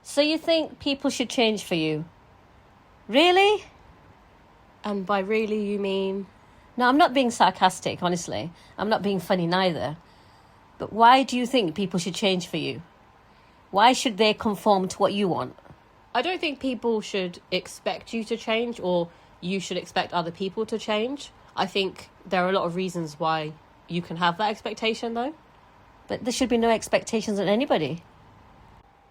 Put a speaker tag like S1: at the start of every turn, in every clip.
S1: So you think people should change for you? Really?
S2: And by really, you mean?
S1: No, I'm not being sarcastic, honestly. I'm not being funny neither. But why do you think people should change for you? Why should they conform to what you want?
S2: I don't think people should expect you to change or you should expect other people to change. I think there are a lot of reasons why you can have that expectation, though.
S1: But there should be no expectations on anybody.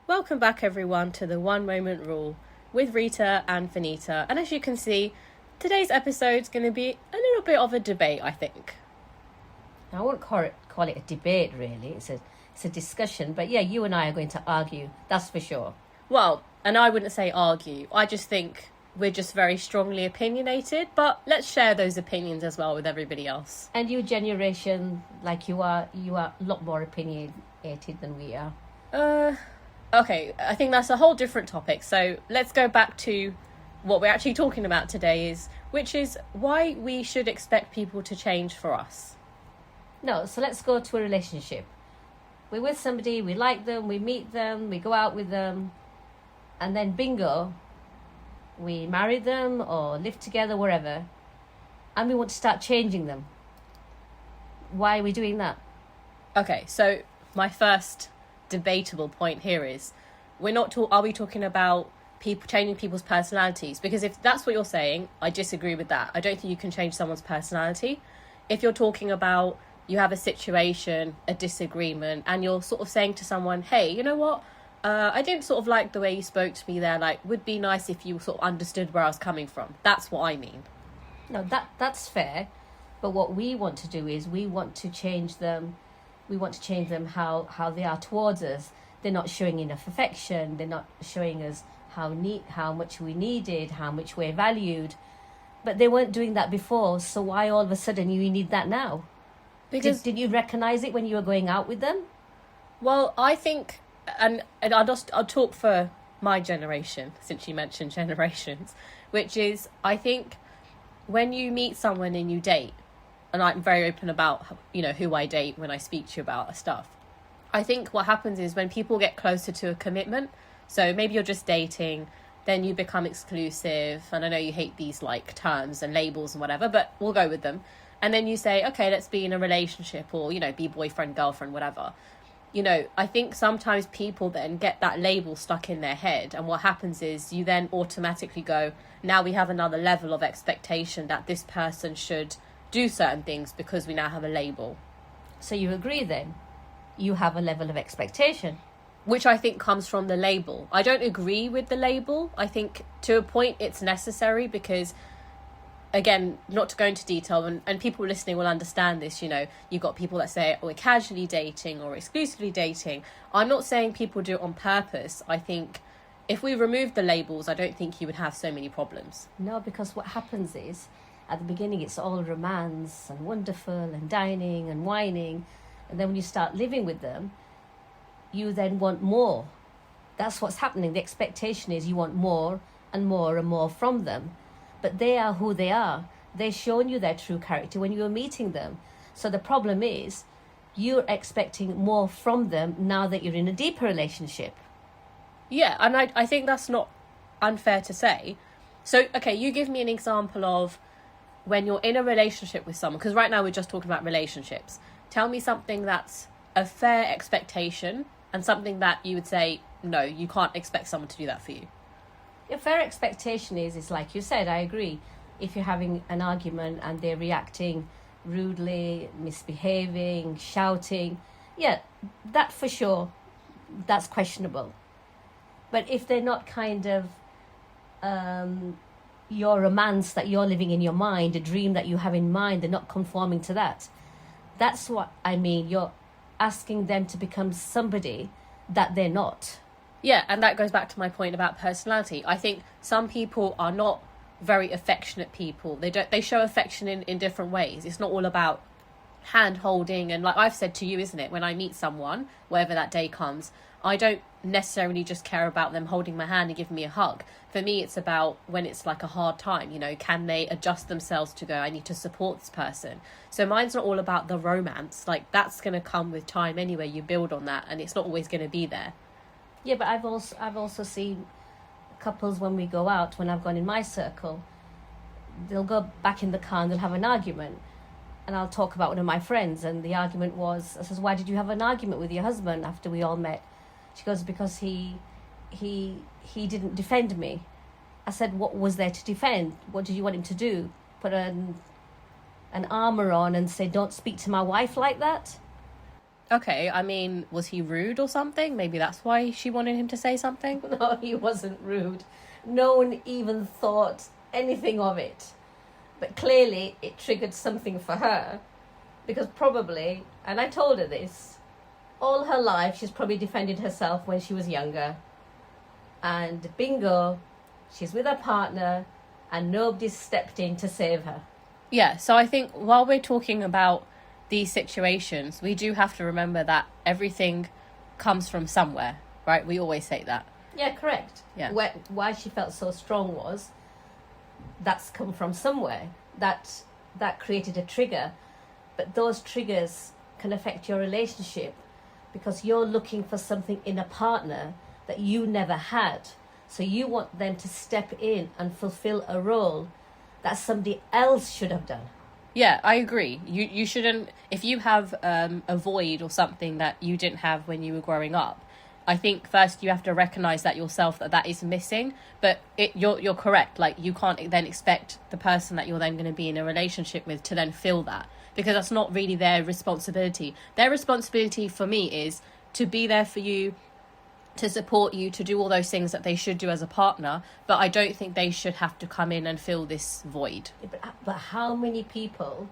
S2: Welcome back, everyone, to the One Moment Rule with Rita and Finita. And as you can see, today's episode's going to be a little bit of a debate, I think.
S1: I won't call it a debate, really. It's a discussion. But yeah, you and I are going to argue, that's for sure.
S2: Well, and I wouldn't say argue. I just think we're just very strongly opinionated. But let's share those opinions as well with everybody else.
S1: And your generation, like you are a lot more opinionated than we are.
S2: Okay, I think that's a whole different topic. So let's go back to what we're actually talking about today, which is why we should expect people to change for us.
S1: No, so let's go to a relationship. We're with somebody, we like them, we meet them, we go out with them, and then bingo, we marry them or live together, wherever, and we want to start changing them. Why are we doing that?
S2: Okay, so my first debatable point here is are we talking about people changing people's personalities? Because if that's what you're saying, I disagree with that. I don't think you can change someone's personality. If you're talking about you have a situation, a disagreement, and you're sort of saying to someone, hey, you know what, I didn't sort of like the way you spoke to me there, like, would be nice if you sort of understood where I was coming from. That's what I mean.
S1: No, that's fair, but what we want to do is we want to change them. We want to change them how they are towards us. They're not showing enough affection. They're not showing us how much we needed, how much we're valued. But they weren't doing that before, so why all of a sudden you need that now?
S2: Because
S1: Did you recognise it when you were going out with them?
S2: Well, I think, and I'll talk for my generation, since you mentioned generations, which is, I think, when you meet someone and you date, and I'm very open about, who I date when I speak to you about stuff. I think what happens is when people get closer to a commitment, so maybe you're just dating, then you become exclusive, and I know you hate these like terms and labels and whatever, but we'll go with them. And then you say, okay, let's be in a relationship or, be boyfriend, girlfriend, whatever. I think sometimes people then get that label stuck in their head. And what happens is you then automatically go, now we have another level of expectation that this person should do certain things because we now have a label.
S1: So you agree then? You have a level of expectation.
S2: Which I think comes from the label. I don't agree with the label. I think to a point it's necessary because, again, not to go into detail, and people listening will understand this, you've got people that say, we're casually dating or exclusively dating. I'm not saying people do it on purpose. I think if we remove the labels, I don't think you would have so many problems.
S1: No, because what happens is, at the beginning, it's all romance and wonderful and dining and whining. And then when you start living with them, you then want more. That's what's happening. The expectation is you want more and more and more from them. But they are who they are. They've shown you their true character when you were meeting them. So the problem is you're expecting more from them now that you're in a deeper relationship.
S2: Yeah, and I think that's not unfair to say. So, okay, you give me an example of when you're in a relationship with someone, because right now we're just talking about relationships. Tell me something that's a fair expectation and something that you would say, no, you can't expect someone to do that for you.
S1: A fair expectation is like you said, I agree. If you're having an argument and they're reacting rudely, misbehaving, shouting, yeah, that for sure, that's questionable. But if they're not kind of your romance that you're living in your mind, a dream that you have in mind, they're not conforming to that. That's what I mean. You're asking them to become somebody that they're not.
S2: Yeah, and that goes back to my point about personality. I think some people are not very affectionate people. They show affection in different ways. It's not all about hand holding, and like I've said to you, isn't it, when I meet someone, wherever that day comes, I don't necessarily just care about them holding my hand and giving me a hug. For me, it's about when it's like a hard time, can they adjust themselves to go, I need to support this person. So mine's not all about the romance. Like, that's going to come with time anyway. You build on that, and it's not always going to be there.
S1: Yeah, but I've also seen couples when we go out, when I've gone in my circle, they'll go back in the car and they'll have an argument. And I'll talk about one of my friends, and the argument was, I says, why did you have an argument with your husband after we all met? She goes, because he didn't defend me. I said, what was there to defend? What did you want him to do? Put an armour on and say, don't speak to my wife like that?
S2: Okay, I mean, was he rude or something? Maybe that's why she wanted him to say something?
S1: No, he wasn't rude. No one even thought anything of it. But clearly it triggered something for her, because probably, and I told her this, all her life she's probably defended herself when she was younger. And bingo, she's with her partner and nobody's stepped in to save her.
S2: Yeah, so I think while we're talking about these situations, we do have to remember that everything comes from somewhere, right? We always say that.
S1: Yeah, correct.
S2: Yeah.
S1: Why she felt so strong was that's come from somewhere. That created a trigger. But those triggers can affect your relationship because you're looking for something in a partner that you never had. So you want them to step in and fulfill a role that somebody else should have done.
S2: Yeah, I agree. You shouldn't, if you have a void or something that you didn't have when you were growing up, I think first you have to recognise that yourself, that is missing. But you're correct. Like, you can't then expect the person that you're then going to be in a relationship with to then fill that, because that's not really their responsibility. Their responsibility for me is to be there for you, to support you, to do all those things that they should do as a partner. But I don't think they should have to come in and fill this void.
S1: But how many people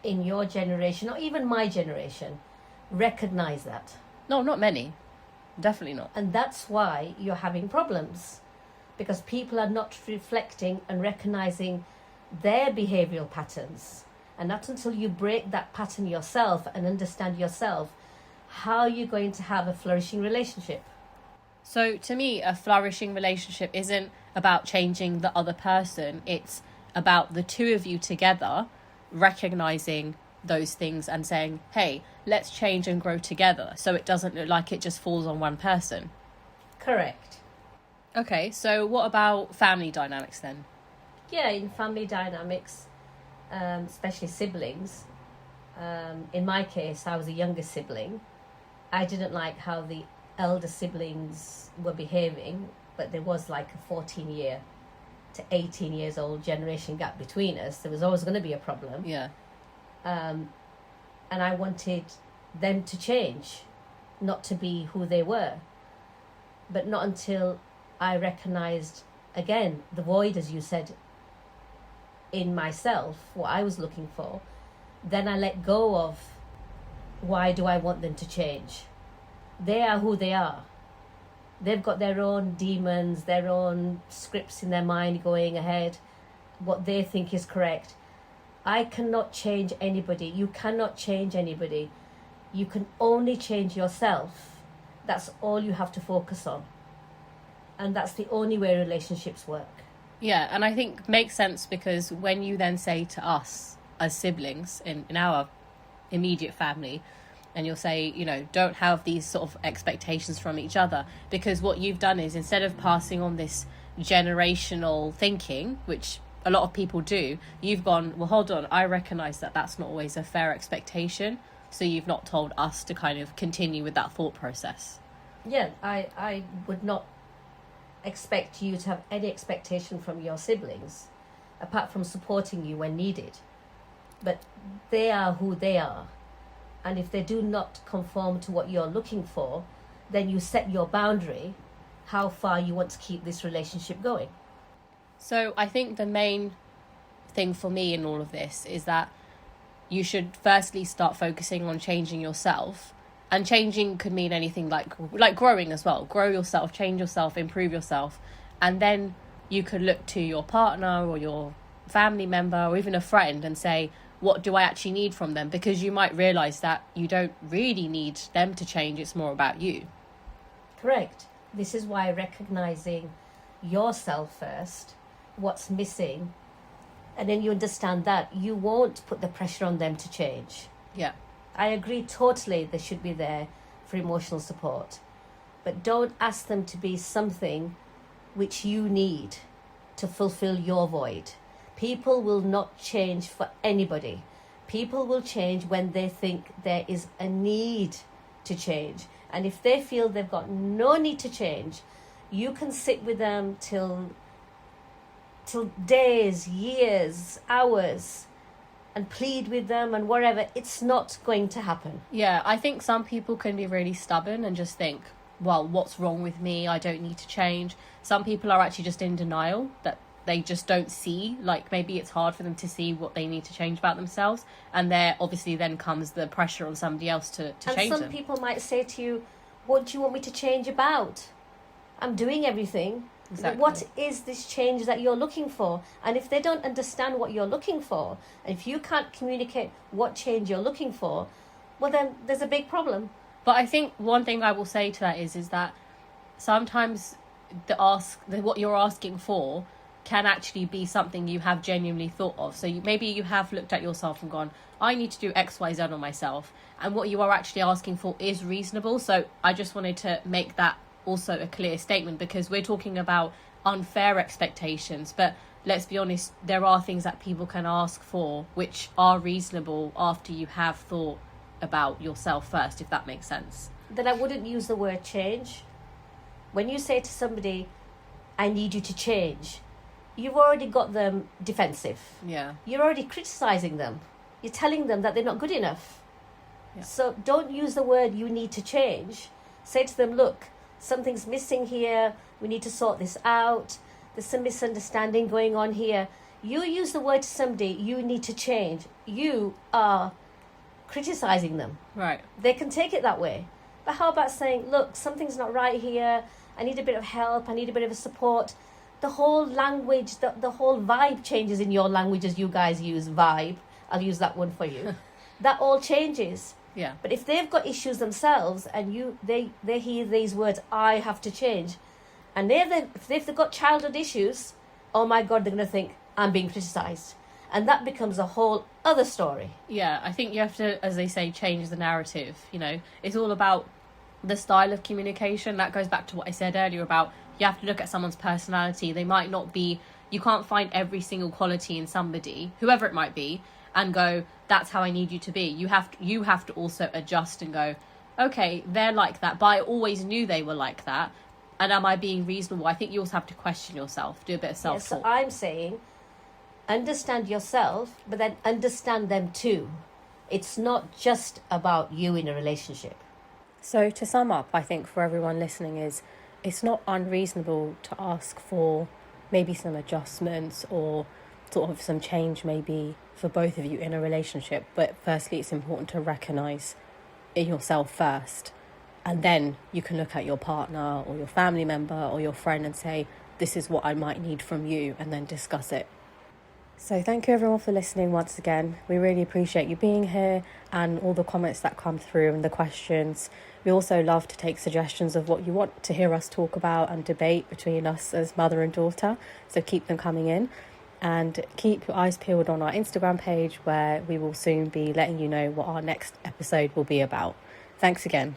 S1: in your generation, or even my generation, recognise that?
S2: No, not many. Definitely not.
S1: And that's why you're having problems, because people are not reflecting and recognising their behavioural patterns. And not until you break that pattern yourself and understand yourself, how are you going to have a flourishing relationship?
S2: So to me, a flourishing relationship isn't about changing the other person. It's about the two of you together recognising those things and saying, hey, let's change and grow together, so it doesn't look like it just falls on one person.
S1: Correct.
S2: Okay, so what about family dynamics then?
S1: Yeah, in family dynamics, especially siblings, in my case, I was a younger sibling. I didn't like how the elder siblings were behaving, but there was like a 14-year to 18 years old generation gap between us. There was always going to be a problem.
S2: Yeah.
S1: And I wanted them to change, not to be who they were. But not until I recognised, again, the void, as you said, in myself, what I was looking for, then I let go of why do I want them to change. They are who they are. They've got their own demons, their own scripts in their mind going ahead, what they think is correct. I cannot change anybody. You cannot change anybody. You can only change yourself. That's all you have to focus on. And that's the only way relationships work.
S2: Yeah, and I think makes sense, because when you then say to us as siblings in our immediate family, and you'll say, you know, don't have these sort of expectations from each other, because what you've done is, instead of passing on this generational thinking, which a lot of people do, you've gone, well, hold on, I recognise that that's not always a fair expectation, so you've not told us to kind of continue with that thought process.
S1: Yeah, I would not expect you to have any expectation from your siblings, apart from supporting you when needed. But they are who they are. And if they do not conform to what you're looking for, then you set your boundary, how far you want to keep this relationship going.
S2: So I think the main thing for me in all of this is that you should firstly start focusing on changing yourself. And changing could mean anything, like growing as well. Grow yourself, change yourself, improve yourself. And then you could look to your partner or your family member or even a friend and say, what do I actually need from them? Because you might realise that you don't really need them to change. It's more about you.
S1: Correct. This is why recognising yourself first, what's missing, and then you understand that, you won't put the pressure on them to change.
S2: Yeah.
S1: I agree totally they should be there for emotional support. but don't ask them to be something which you need to fulfill your void. People will not change for anybody. People will change when they think there is a need to change. And if they feel they've got no need to change, you can sit with them till days, years, hours, and plead with them and whatever. It's not going to happen.
S2: Yeah, I think some people can be really stubborn and just think, well, what's wrong with me? I don't need to change. Some people are actually just in denial, that they just don't see, like maybe it's hard for them to see what they need to change about themselves, and there obviously then comes the pressure on somebody else to change them.
S1: And some people might say to you, what do you want me to change about? I'm doing everything.
S2: Exactly.
S1: What is this change that you're looking for? And if they don't understand what you're looking for, and if you can't communicate what change you're looking for, well then there's a big problem.
S2: But I think one thing I will say to that is that sometimes what you're asking for can actually be something you have genuinely thought of. So maybe you have looked at yourself and gone, I need to do X, Y, Z on myself. And what you are actually asking for is reasonable. So I just wanted to make that also a clear statement, because we're talking about unfair expectations. But let's be honest, there are things that people can ask for which are reasonable after you have thought about yourself first, if that makes sense.
S1: Then I wouldn't use the word change. When you say to somebody, I need you to change, you've already got them defensive.
S2: Yeah.
S1: You're already criticizing them. You're telling them that they're not good enough. Yeah. So don't use the word you need to change. Say to them, look, something's missing here. We need to sort this out. There's some misunderstanding going on here. You use the word to somebody, you need to change. You are criticizing them.
S2: Right.
S1: They can take it that way. But how about saying, look, something's not right here. I need a bit of help. I need a bit of a support. The whole language, the whole vibe changes in your language as you guys use vibe. I'll use that one for you. That all changes.
S2: Yeah.
S1: But if they've got issues themselves and they hear these words, I have to change, and if they've got childhood issues, oh my God, they're going to think, I'm being criticised. And that becomes a whole other story.
S2: Yeah, I think you have to, as they say, change the narrative. You know, it's all about the style of communication. That goes back to what I said earlier about you have to look at someone's personality. They might not be, you can't find every single quality in somebody, whoever it might be, and go, that's how I need you to be. You have to also adjust and go, okay, they're like that, but I always knew they were like that. And am I being reasonable? I think you also have to question yourself, do a bit of self-talk.
S1: Yes, so I'm saying, understand yourself, but then understand them too. It's not just about you in a relationship.
S2: So to sum up, I think for everyone listening is, it's not unreasonable to ask for maybe some adjustments or sort of some change maybe for both of you in a relationship. But firstly, it's important to recognise in yourself first. And then you can look at your partner or your family member or your friend and say, this is what I might need from you, and then discuss it. So thank you everyone for listening once again. We really appreciate you being here and all the comments that come through and the questions. We also love to take suggestions of what you want to hear us talk about and debate between us as mother and daughter. So keep them coming in, and keep your eyes peeled on our Instagram page, where we will soon be letting you know what our next episode will be about. Thanks again.